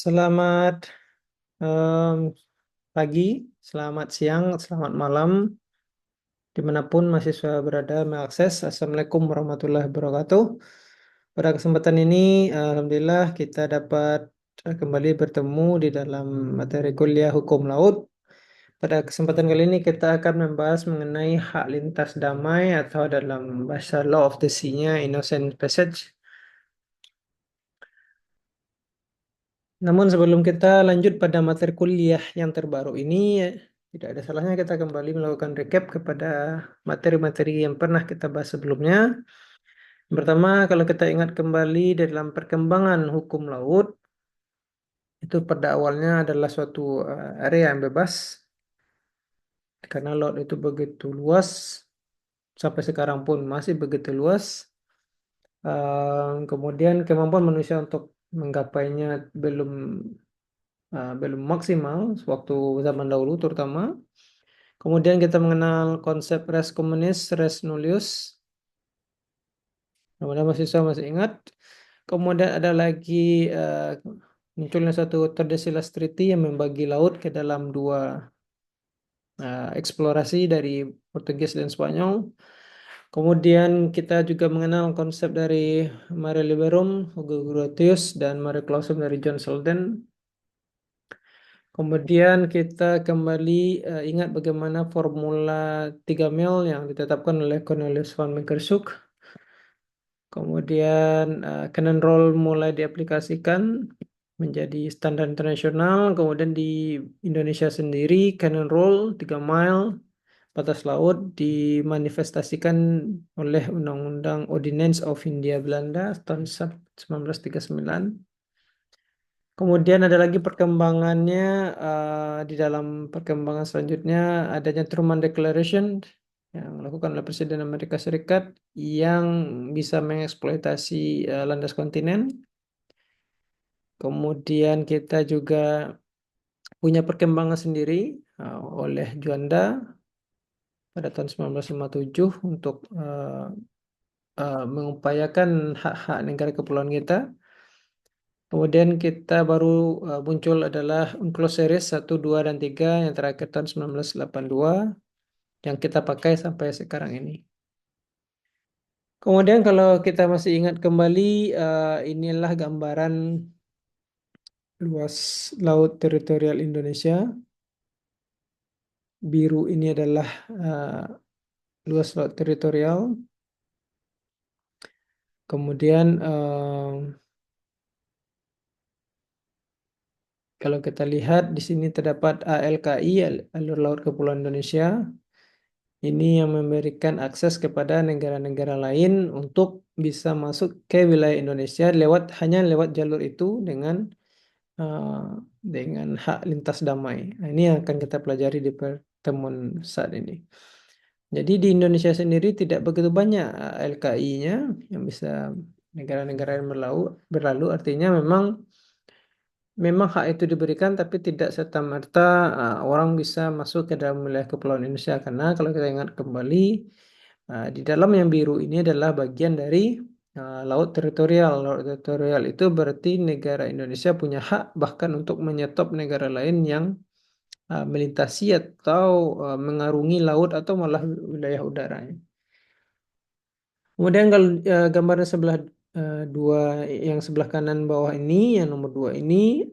Selamat em, pagi, selamat siang, selamat malam, dimanapun mahasiswa berada mengakses. Assalamualaikum warahmatullahi wabarakatuh. Pada kesempatan ini, alhamdulillah kita dapat kembali bertemu di dalam materi kuliah Hukum Laut. Pada kesempatan kali ini kita akan membahas mengenai hak lintas damai atau dalam bahasa Law of the Sea-nya Innocent Passage. Namun sebelum kita lanjut pada materi kuliah yang terbaru ini, tidak ada salahnya kita kembali melakukan recap kepada materi-materi yang pernah kita bahas sebelumnya. Yang pertama, kalau kita ingat kembali dalam perkembangan hukum laut, itu pada awalnya adalah suatu area yang bebas, karena laut itu begitu luas, sampai sekarang pun masih begitu luas. Kemudian kemampuan manusia untuk menggapainya belum belum maksimal waktu zaman dahulu terutama. Kemudian kita mengenal konsep res communis, res nullius. Mudah-mudahan mahasiswa masih ingat. Kemudian ada lagi munculnya satu Tordesillas Treaty yang membagi laut ke dalam dua eksplorasi dari Portugis dan Spanyol. Kemudian kita juga mengenal konsep dari Mare Liberum, Hugo Grotius, dan Mare Clausum dari John Selden. Kemudian kita kembali ingat bagaimana formula 3 mil yang ditetapkan oleh Cornelius van Akershoek. Kemudian Cannon Roll mulai diaplikasikan menjadi standar internasional. Kemudian di Indonesia sendiri Cannon Roll 3 mile batas laut dimanifestasikan oleh Undang-Undang Ordinance of Hindia Belanda tahun 1939. Kemudian ada lagi perkembangannya di dalam perkembangan selanjutnya adanya Truman Declaration yang dilakukan oleh Presiden Amerika Serikat yang bisa mengeksploitasi landas kontinen. Kemudian kita juga punya perkembangan sendiri oleh Juanda pada tahun 1957 untuk mengupayakan hak-hak negara kepulauan kita. Kemudian kita baru muncul adalah UNCLOS Series 1, 2, dan 3 yang terakhir tahun 1982 yang kita pakai sampai sekarang ini. Kemudian kalau kita masih ingat kembali, inilah gambaran luas laut teritorial Indonesia. Biru ini adalah luas laut teritorial. Kemudian kalau kita lihat di sini terdapat ALKI, Alur Laut Kepulauan Indonesia. Ini yang memberikan akses kepada negara-negara lain untuk bisa masuk ke wilayah Indonesia hanya lewat jalur itu dengan hak lintas damai. Nah, ini yang akan kita pelajari di pertemuan saat ini. Jadi di Indonesia sendiri tidak begitu banyak LKI-nya yang bisa negara-negara yang berlalu. Artinya memang hak itu diberikan, tapi tidak serta-merta orang bisa masuk ke dalam wilayah kepulauan Indonesia. Karena kalau kita ingat kembali, di dalam yang biru ini adalah bagian dari laut teritorial. Laut teritorial itu berarti negara Indonesia punya hak bahkan untuk menyetop negara lain yang melintasi atau mengarungi laut atau malah wilayah udaranya. Kemudian kalau gambarnya dua yang sebelah kanan bawah ini, yang nomor 2 ini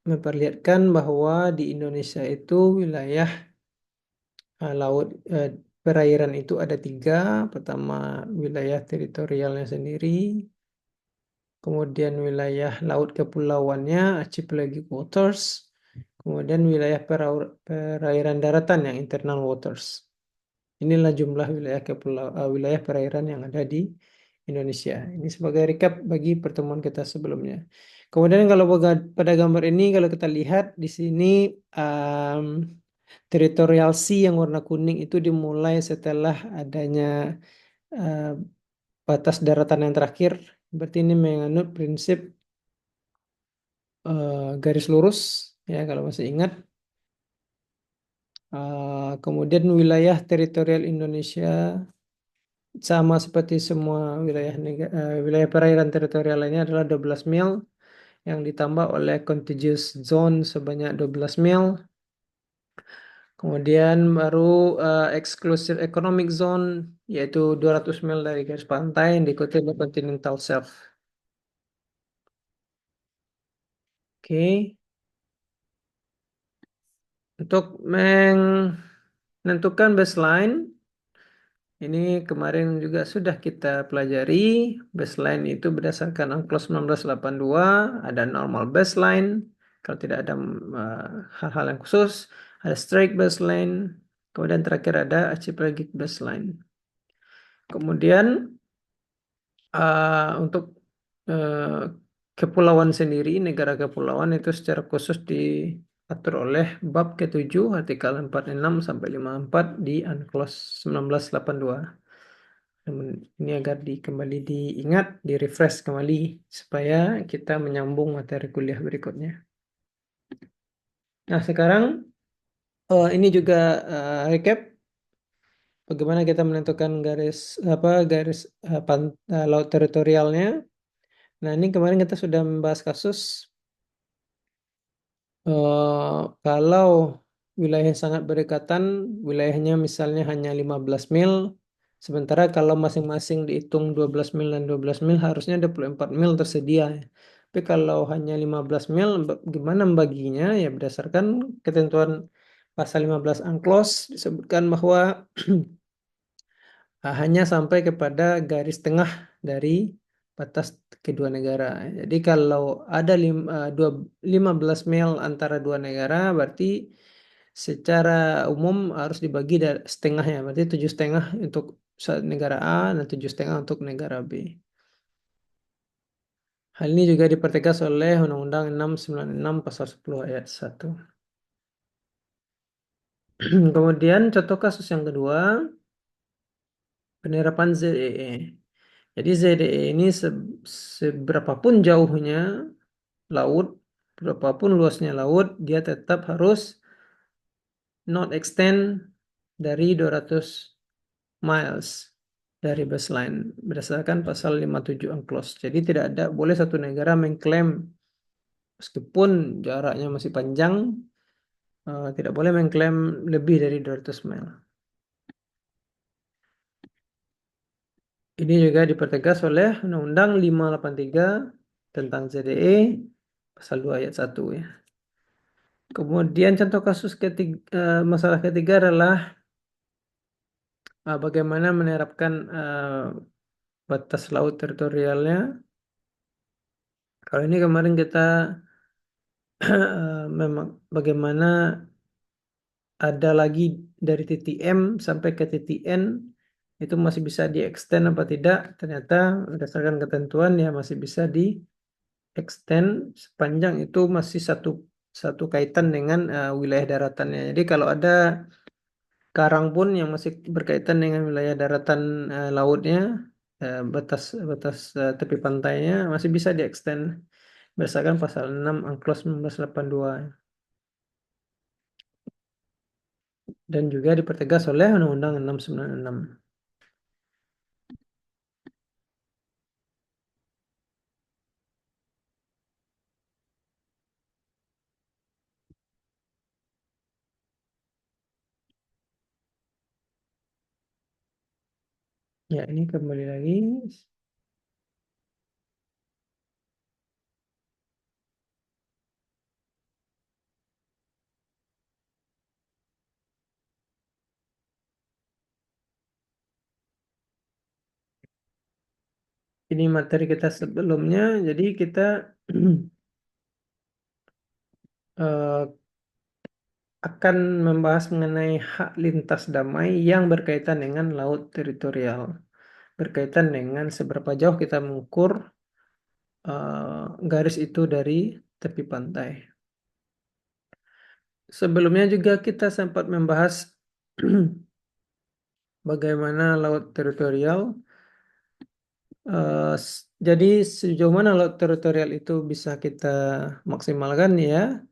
memperlihatkan bahwa di Indonesia itu wilayah laut perairan itu ada 3. Pertama wilayah teritorialnya sendiri, kemudian wilayah laut kepulauannya archipelagic waters, kemudian wilayah perairan daratan yang internal waters. Inilah jumlah wilayah perairan yang ada di Indonesia. Ini sebagai recap bagi pertemuan kita sebelumnya. Kemudian kalau pada gambar ini kalau kita lihat di sini territorial sea yang warna kuning itu dimulai setelah adanya batas daratan yang terakhir. Berarti ini menganut prinsip garis lurus ya kalau masih ingat. Kemudian wilayah teritorial Indonesia sama seperti semua wilayah perairan teritorial lainnya adalah 12 mil. yang ditambah oleh contiguous zone sebanyak 12 mil. Kemudian baru exclusive economic zone yaitu 200 mil dari garis pantai yang diikuti oleh continental shelf. Oke, untuk menentukan baseline ini kemarin juga sudah kita pelajari. Baseline itu berdasarkan UNCLOS 1982 ada normal baseline kalau tidak ada hal-hal yang khusus, ada strike baseline, kemudian terakhir ada archipelagic baseline. Kemudian untuk kepulauan sendiri, negara kepulauan itu secara khusus diatur oleh bab ke-7 artikel 46 sampai 54 di UNCLOS 1982. Namun ini agar kembali diingat, di-refresh kembali supaya kita menyambung materi kuliah berikutnya. Nah, sekarang ini juga recap bagaimana kita menentukan garis laut teritorialnya. Nah, ini kemarin kita sudah membahas kasus kalau wilayah yang sangat berdekatan, wilayahnya misalnya hanya 15 mil, sementara kalau masing-masing dihitung 12 mil dan 12 mil harusnya 24 mil tersedia. Tapi kalau hanya 15 mil, gimana membaginya? Ya berdasarkan ketentuan pasal 15 UNCLOS disebutkan bahwa hanya sampai kepada garis tengah dari batas kedua negara. Jadi kalau ada 15 mil antara dua negara, berarti secara umum harus dibagi setengahnya. Berarti 7,5 untuk negara A dan 7,5 untuk negara B. Hal ini juga dipertegas oleh Undang-Undang 696 Pasal 10 Ayat 1. Kemudian contoh kasus yang kedua, penerapan ZEE. Jadi ZDE ini seberapapun jauhnya laut, berapapun luasnya laut, dia tetap harus not extend dari 200 miles dari baseline berdasarkan pasal 57 UNCLOS. Jadi tidak ada boleh satu negara mengklaim meskipun jaraknya masih panjang, tidak boleh mengklaim lebih dari 200 mil. Ini juga dipertegas oleh Undang-Undang 583 tentang ZDE pasal 2 ayat 1 ya. Kemudian contoh kasus ketiga, masalah ketiga adalah bagaimana menerapkan batas laut teritorialnya. Kalau ini kemarin kita memang bagaimana ada lagi dari titik M sampai ke titik N itu masih bisa di-extend apa tidak. Ternyata berdasarkan ketentuan ya masih bisa di-extend sepanjang itu masih satu kaitan dengan wilayah daratannya. Jadi kalau ada karang pun yang masih berkaitan dengan wilayah daratan lautnya, batas batas tepi pantainya masih bisa di-extend berdasarkan pasal 6 UNCLOS 1982 dan juga dipertegas oleh Undang-Undang 696. Ya, ini kembali lagi. Ini materi kita sebelumnya. Jadi kita akan membahas mengenai hak lintas damai yang berkaitan dengan laut teritorial. Berkaitan dengan seberapa jauh kita mengukur garis itu dari tepi pantai. Sebelumnya juga kita sempat membahas bagaimana laut teritorial. Jadi sejauh mana laut teritorial itu bisa kita maksimalkan ya,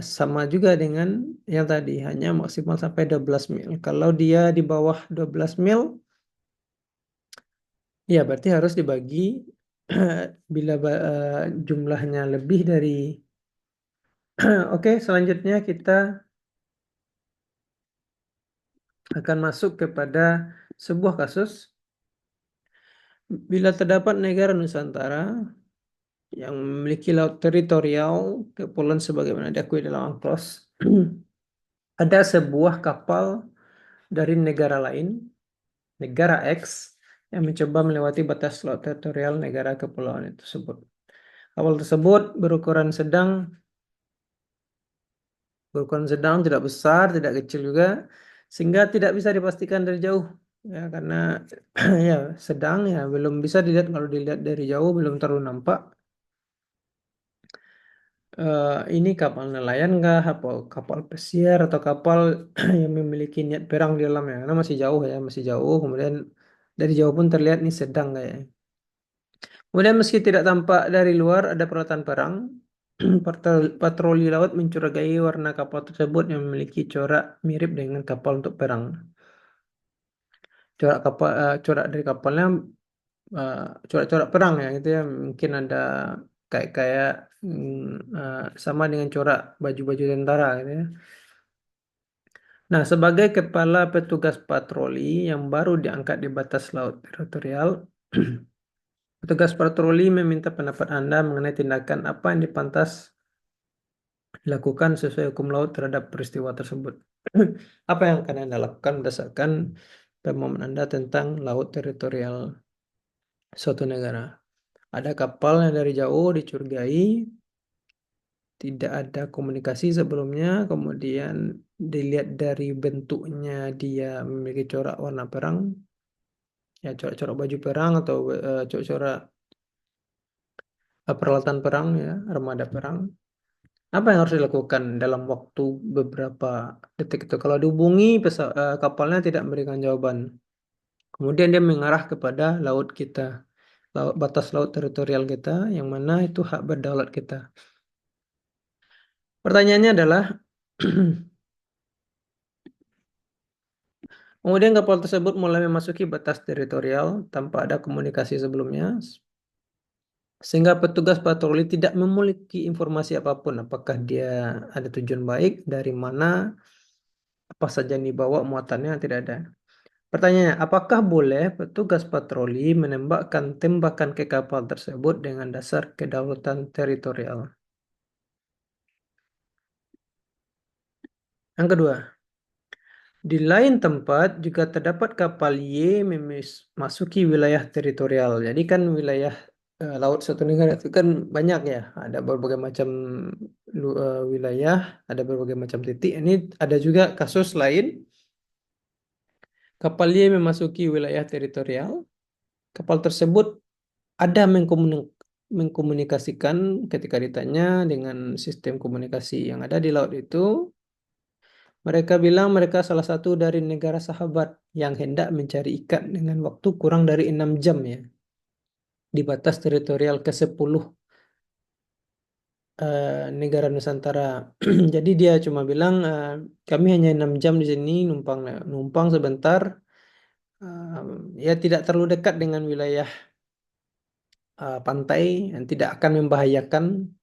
sama juga dengan yang tadi, hanya maksimal sampai 12 mil. Kalau dia di bawah 12 mil, ya berarti harus dibagi bila jumlahnya lebih dari Oke, selanjutnya kita akan masuk kepada sebuah kasus bila terdapat negara Nusantara yang memiliki laut teritorial kepulauan sebagaimana diakui dalam UNCLOS. Ada sebuah kapal dari negara lain, negara X, yang mencoba melewati batas laut teritorial negara kepulauan tersebut. Kapal tersebut berukuran sedang, tidak besar, tidak kecil juga, sehingga tidak bisa dipastikan dari jauh. Ya, karena ya sedang ya belum bisa dilihat, kalau dilihat dari jauh belum terlalu nampak. Ini kapal nelayan kah, kapal kapal pesiar atau kapal yang memiliki niat perang di dalamnya? Karena masih jauh ya, masih jauh. Kemudian dari jauh pun terlihat nih sedang kayaknya. Kemudian meski tidak tampak dari luar ada peralatan perang, patroli laut mencurigai warna kapal tersebut yang memiliki corak mirip dengan kapal untuk perang. Corak dari kapalnya eh, corak-corak perang ya gitu ya. Mungkin ada kayak kayak sama dengan corak baju-baju tentara gitu ya. Nah, sebagai kepala petugas patroli yang baru diangkat di batas laut teritorial, petugas patroli meminta pendapat Anda mengenai tindakan apa yang dipantas dilakukan sesuai hukum laut terhadap peristiwa tersebut. Apa yang akan Anda lakukan berdasarkan pemahaman Anda tentang laut teritorial suatu negara? Ada kapal yang dari jauh dicurigai, tidak ada komunikasi sebelumnya, kemudian dilihat dari bentuknya dia memiliki corak warna perang, ya corak-corak baju perang atau corak-corak peralatan perang ya, armada perang. Apa yang harus dilakukan dalam waktu beberapa detik itu? Kalau dihubungi kapalnya tidak memberikan jawaban. Kemudian dia mengarah kepada laut kita, batas laut teritorial kita, yang mana itu hak berdaulat kita. Pertanyaannya adalah, kemudian kapal tersebut mulai memasuki batas teritorial tanpa ada komunikasi sebelumnya, sehingga petugas patroli tidak memiliki informasi apapun, apakah dia ada tujuan baik, dari mana, apa saja yang dibawa muatannya, tidak ada. Pertanyaannya, apakah boleh petugas patroli menembakkan tembakan ke kapal tersebut dengan dasar kedaulatan teritorial? Yang kedua, di lain tempat juga terdapat kapal Y memasuki wilayah teritorial. Jadi kan wilayah laut suatu negara itu kan banyak ya. Ada berbagai macam wilayah, ada berbagai macam titik. Ini ada juga kasus lain. Kapal Y memasuki wilayah teritorial. Kapal tersebut ada mengkomunikasikan ketika ditanya dengan sistem komunikasi yang ada di laut itu. Mereka bilang mereka salah satu dari negara sahabat yang hendak mencari ikan dengan waktu kurang dari 6 jam ya, di batas teritorial ke-10 negara Nusantara. Jadi dia cuma bilang kami hanya 6 jam di sini numpang numpang sebentar, ya tidak terlalu dekat dengan wilayah pantai yang tidak akan membahayakan,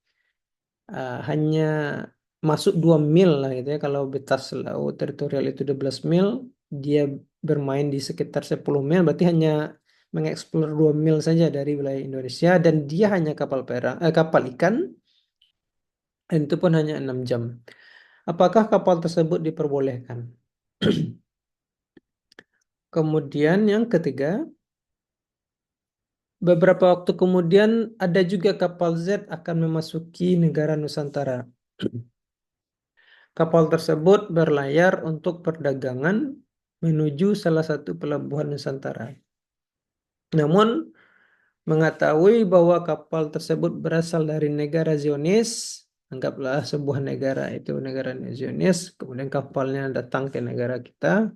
hanya masuk 2 mil lah gitu ya. Kalau batas laut teritorial itu 12 mil, dia bermain di sekitar 10 mil, berarti hanya mengeksplor 2 mil saja dari wilayah Indonesia, dan dia hanya kapal ikan, dan itu pun hanya 6 jam. Apakah kapal tersebut diperbolehkan? Kemudian yang ketiga, beberapa waktu kemudian ada juga kapal Z akan memasuki negara Nusantara. Kapal tersebut berlayar untuk perdagangan menuju salah satu pelabuhan Nusantara. Namun, mengetahui bahwa kapal tersebut berasal dari negara Zionis, anggaplah sebuah negara itu negara Zionis, kemudian kapalnya datang ke negara kita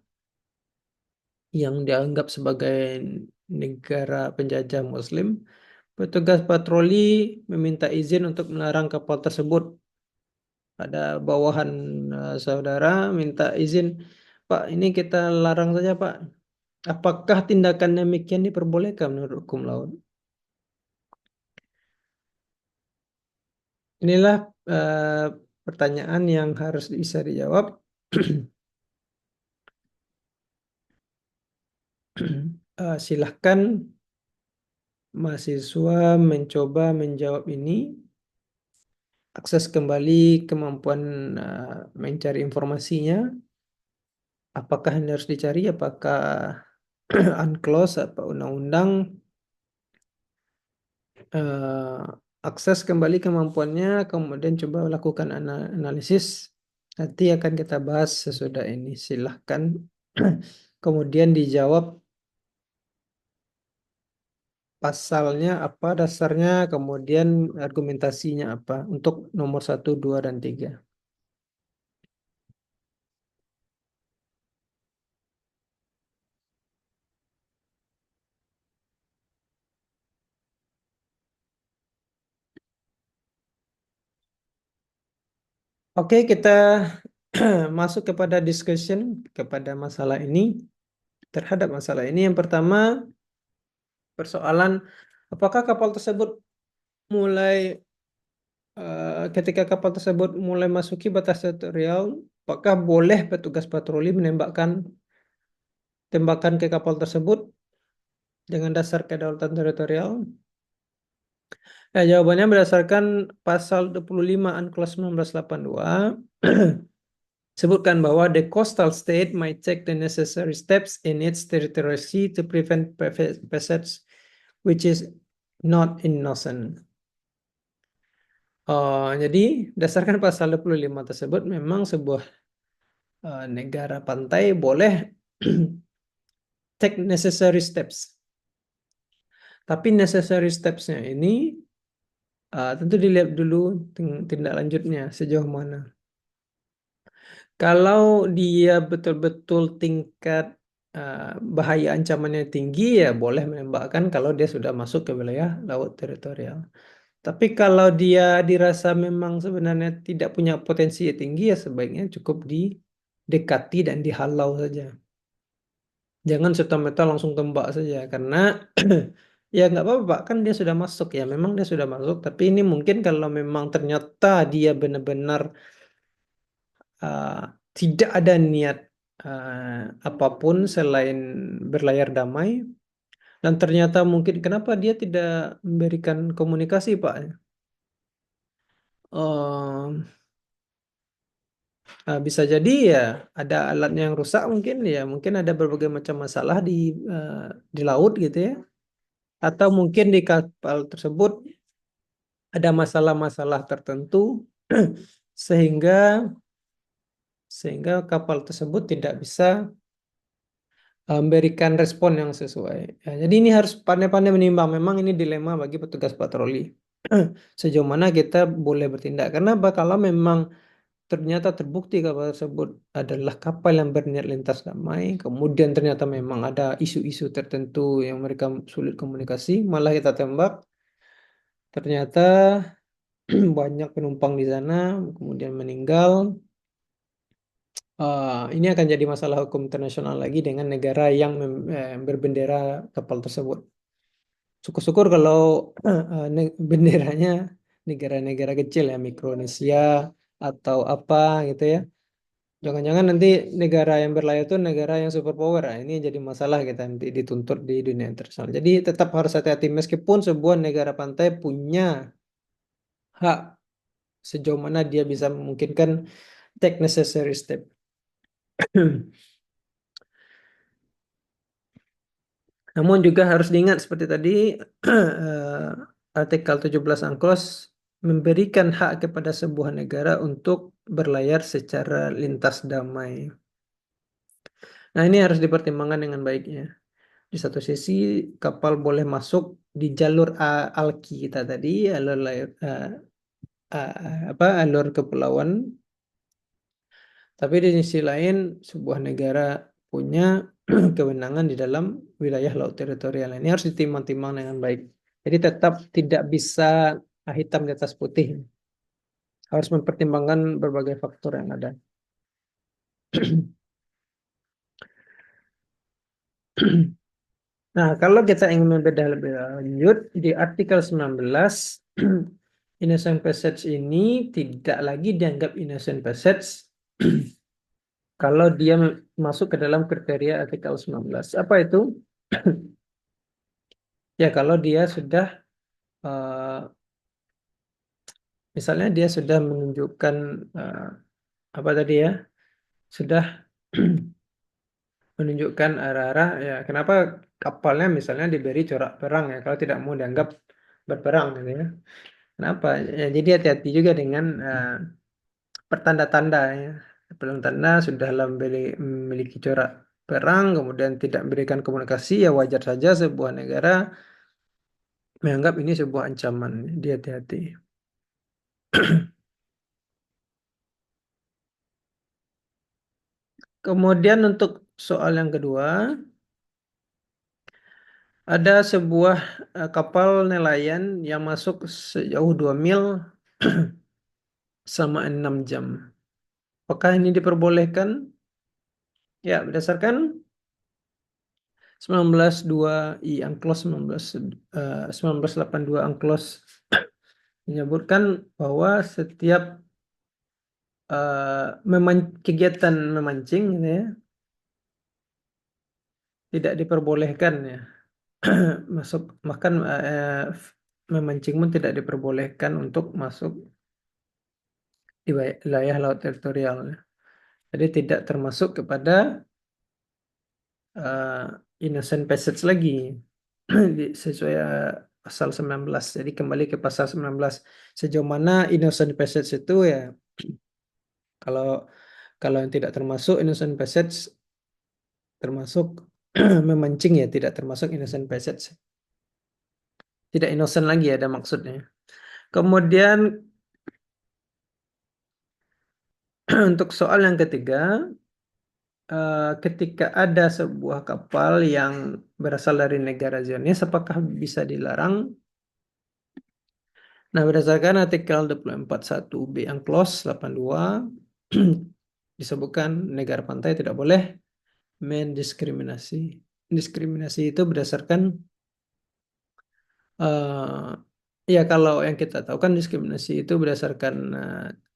yang dianggap sebagai negara penjajah Muslim, petugas patroli meminta izin untuk melarang kapal tersebut. Ada bawahan saudara minta izin, Pak, ini kita larang saja, Pak. Apakah tindakan demikian diperbolehkan menurut hukum laut? inilah pertanyaan yang harus bisa dijawab. Silahkan mahasiswa mencoba menjawab ini. Akses kembali kemampuan mencari informasinya. Apakah yang harus dicari? Apakah unclosed atau undang-undang? eh, Akses kembali kemampuannya, kemudian coba lakukan analisis. Nanti akan kita bahas sesudah ini. Silahkan. Kemudian dijawab pasalnya apa, dasarnya, kemudian argumentasinya apa untuk nomor satu, 2, dan 3. Oke, kita masuk kepada discussion kepada masalah ini. Terhadap masalah ini, yang pertama, persoalan apakah kapal tersebut mulai ketika kapal tersebut mulai masuki batas teritorial, apakah boleh petugas patroli menembakkan tembakan ke kapal tersebut dengan dasar kedaulatan teritorial? Ya, jawabannya berdasarkan pasal 25 UNCLOS 1982 sebutkan bahwa the coastal state might take the necessary steps in its territorial sea to prevent passage which is not innocent. Jadi berdasarkan pasal 25 tersebut memang sebuah negara pantai boleh take necessary steps. Tapi necessary steps-nya ini tentu dilihat dulu tindak lanjutnya sejauh mana. Kalau dia betul-betul tingkat bahaya ancamannya tinggi, ya boleh menembakkan kalau dia sudah masuk ke wilayah laut teritorial. Tapi kalau dia dirasa memang sebenarnya tidak punya potensi yang tinggi, ya sebaiknya cukup didekati dan dihalau saja. Jangan serta-merta langsung tembak saja, karena ya nggak apa-apa Pak, kan dia sudah masuk ya, memang dia sudah masuk. Tapi ini mungkin kalau memang ternyata dia benar-benar uh, tidak ada niat apapun selain berlayar damai, dan ternyata mungkin kenapa dia tidak memberikan komunikasi Pak? Eh, bisa jadi ya ada alatnya yang rusak mungkin ada berbagai macam masalah eh, di laut gitu ya, atau mungkin di kapal tersebut ada masalah-masalah tertentu sehingga sehingga kapal tersebut tidak bisa memberikan respon yang sesuai. Ya, jadi ini harus pandai-pandai menimbang. Memang ini dilema bagi petugas patroli. Sejauh mana kita boleh bertindak. Karena kalau memang ternyata terbukti kapal tersebut adalah kapal yang berniat lintas damai, kemudian ternyata memang ada isu-isu tertentu yang mereka sulit komunikasi, malah kita tembak, ternyata banyak penumpang di sana, kemudian meninggal. Ini akan jadi masalah hukum internasional lagi dengan negara yang berbendera kapal tersebut. Syukur-syukur kalau benderanya negara-negara kecil ya, Mikronesia atau apa gitu ya. Jangan-jangan nanti negara yang berlayar itu negara yang superpower. Nah, ini jadi masalah kita nanti dituntut di dunia internasional. Jadi tetap harus hati-hati meskipun sebuah negara pantai punya hak sejauh mana dia bisa memungkinkan take necessary step. Namun juga harus diingat seperti tadi artikel 17 UNCLOS memberikan hak kepada sebuah negara untuk berlayar secara lintas damai. Nah, ini harus dipertimbangkan dengan baiknya. Di satu sisi kapal boleh masuk di jalur alki kita tadi, alur alur kepulauan. Tapi di sisi lain sebuah negara punya kewenangan di dalam wilayah laut teritorial. Ini harus ditimbang-timbang dengan baik. Jadi tetap tidak bisa hitam di atas putih. Harus mempertimbangkan berbagai faktor yang ada. Nah, kalau kita ingin membedah lebih lanjut di artikel 19 innocent passage ini tidak lagi dianggap innocent passage kalau dia masuk ke dalam kriteria artikel 19. Apa itu? Ya, kalau dia sudah misalnya dia sudah menunjukkan eh, apa tadi ya? Sudah menunjukkan arah-arah ya kenapa kapalnya misalnya diberi corak perang ya kalau tidak mau dianggap berperang gitu ya. Kenapa? Ya, jadi hati-hati juga dengan pertanda-tanda ya. Pertanda sudah memiliki corak perang, kemudian tidak memberikan komunikasi, ya wajar saja sebuah negara menganggap ini sebuah ancaman. Dia hati-hati. Kemudian untuk soal yang kedua, ada sebuah kapal nelayan yang masuk sejauh 2 mil selama 6 jam. Apakah ini diperbolehkan? Ya, berdasarkan 19.2 I Unclos 1982 Unclos menyebutkan bahwa setiap kegiatan memancing gitu ya, tidak diperbolehkan ya. Masuk bahkan memancing pun tidak diperbolehkan untuk masuk di wilayah laut teritorial ya. Jadi tidak termasuk kepada uh, innocent passage lagi sesuai pasal 19. Jadi kembali ke pasal 19. Sejauh mana innocent passage itu ya kalau kalau yang tidak termasuk innocent passage termasuk memancing ya tidak termasuk innocent passage. Tidak innocent lagi ada maksudnya. Kemudian untuk soal yang ketiga, ketika ada sebuah kapal yang berasal dari negara Zionis, apakah bisa dilarang? Nah, berdasarkan artikel 24.1 B Unclos 82 disebutkan negara pantai tidak boleh mendiskriminasi. Diskriminasi itu berdasarkan ya kalau yang kita tahu kan diskriminasi itu berdasarkan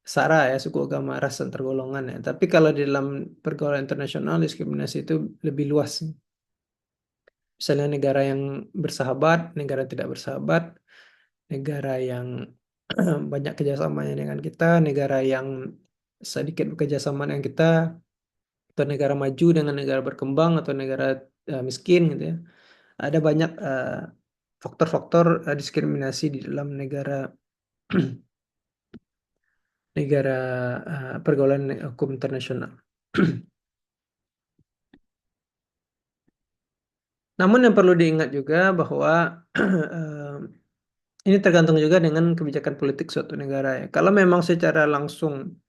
SARA ya, suku agama ras antar golongan ya. Tapi kalau di dalam pergaulan internasional diskriminasi itu lebih luas. Misalnya negara yang bersahabat, negara yang tidak bersahabat, negara yang banyak kerjasamanya dengan kita, negara yang sedikit bekerjasama dengan kita, atau negara maju dengan negara berkembang atau negara miskin gitu ya. Ada banyak faktor-faktor diskriminasi di dalam negara negara pergaulan hukum internasional. Namun yang perlu diingat juga bahwa ini tergantung juga dengan kebijakan politik suatu negara ya. Kalau memang secara langsung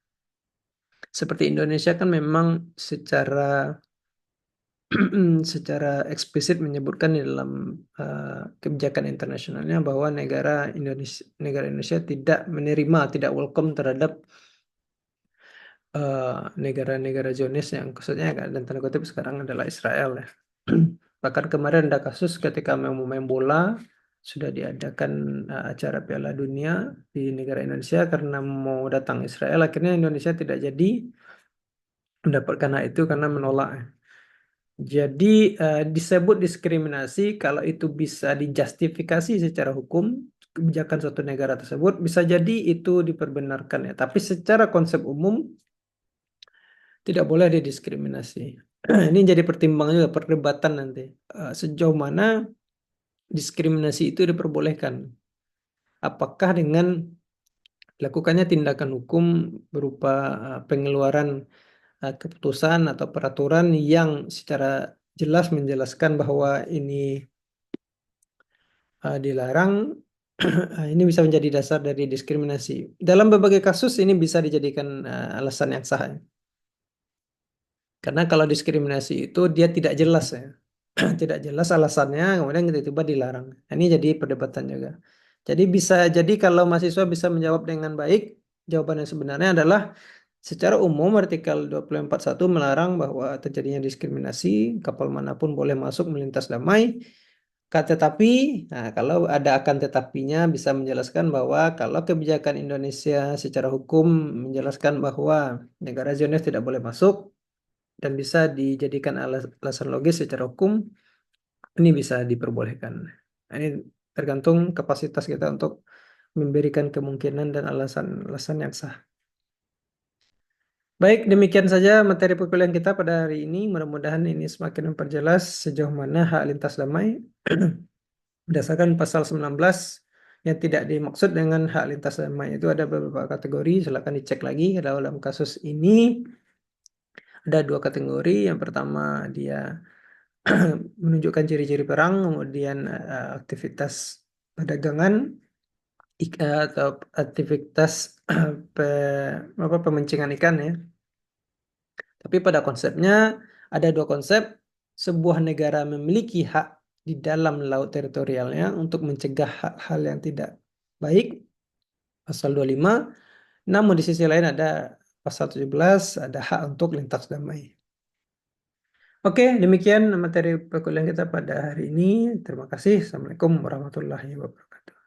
seperti Indonesia kan memang secara secara eksplisit menyebutkan di dalam kebijakan internasionalnya bahwa negara Indonesia tidak menerima, tidak welcome terhadap eh, negara-negara Zionis yang khususnya dan tanda kutip sekarang adalah Israel ya. Bahkan kemarin ada kasus ketika mau main bola sudah diadakan acara Piala Dunia di negara Indonesia karena mau datang Israel, akhirnya Indonesia tidak jadi mendapatkan hak itu karena menolak. Jadi disebut diskriminasi kalau itu bisa dijustifikasi secara hukum kebijakan suatu negara tersebut bisa jadi itu diperbenarkan ya. Tapi secara konsep umum tidak boleh didiskriminasi. Ini jadi pertimbangan juga perdebatan nanti. Sejauh mana diskriminasi itu diperbolehkan? Apakah dengan dilakukannya tindakan hukum berupa pengeluaran keputusan atau peraturan yang secara jelas menjelaskan bahwa ini dilarang, ini bisa menjadi dasar dari diskriminasi. Dalam berbagai kasus ini bisa dijadikan alasan yang sah, ya. Karena kalau diskriminasi itu dia tidak jelas ya. Tidak jelas alasannya, kemudian tiba-tiba dilarang. Nah, ini jadi perdebatan juga. Jadi bisa jadi kalau mahasiswa bisa menjawab dengan baik, jawaban yang sebenarnya adalah secara umum artikel 24.1 melarang bahwa terjadinya diskriminasi, kapal manapun boleh masuk melintas damai. Tetapi, nah kalau ada akan tetapinya bisa menjelaskan bahwa kalau kebijakan Indonesia secara hukum menjelaskan bahwa negara Zionis tidak boleh masuk dan bisa dijadikan alasan logis secara hukum, ini bisa diperbolehkan. Nah, ini tergantung kapasitas kita untuk memberikan kemungkinan dan alasan-alasan yang sah. Baik, demikian saja materi perkuliahan kita pada hari ini. Mudah-mudahan ini semakin memperjelas sejauh mana hak lintas damai berdasarkan pasal 19 yang tidak dimaksud dengan hak lintas damai itu ada beberapa kategori. Silakan dicek lagi dalam kasus ini ada dua kategori. Yang pertama dia menunjukkan ciri-ciri perang, kemudian aktivitas perdagangan atau aktivitas pe, pemancingan ikan ya. Tapi pada konsepnya ada dua konsep. Sebuah negara memiliki hak di dalam laut teritorialnya untuk mencegah hal-hal yang tidak baik, pasal 25. Namun di sisi lain ada pasal 17, ada hak untuk lintas damai. Oke, demikian materi perkuliahan kita pada hari ini. Terima kasih. Assalamualaikum warahmatullahi wabarakatuh.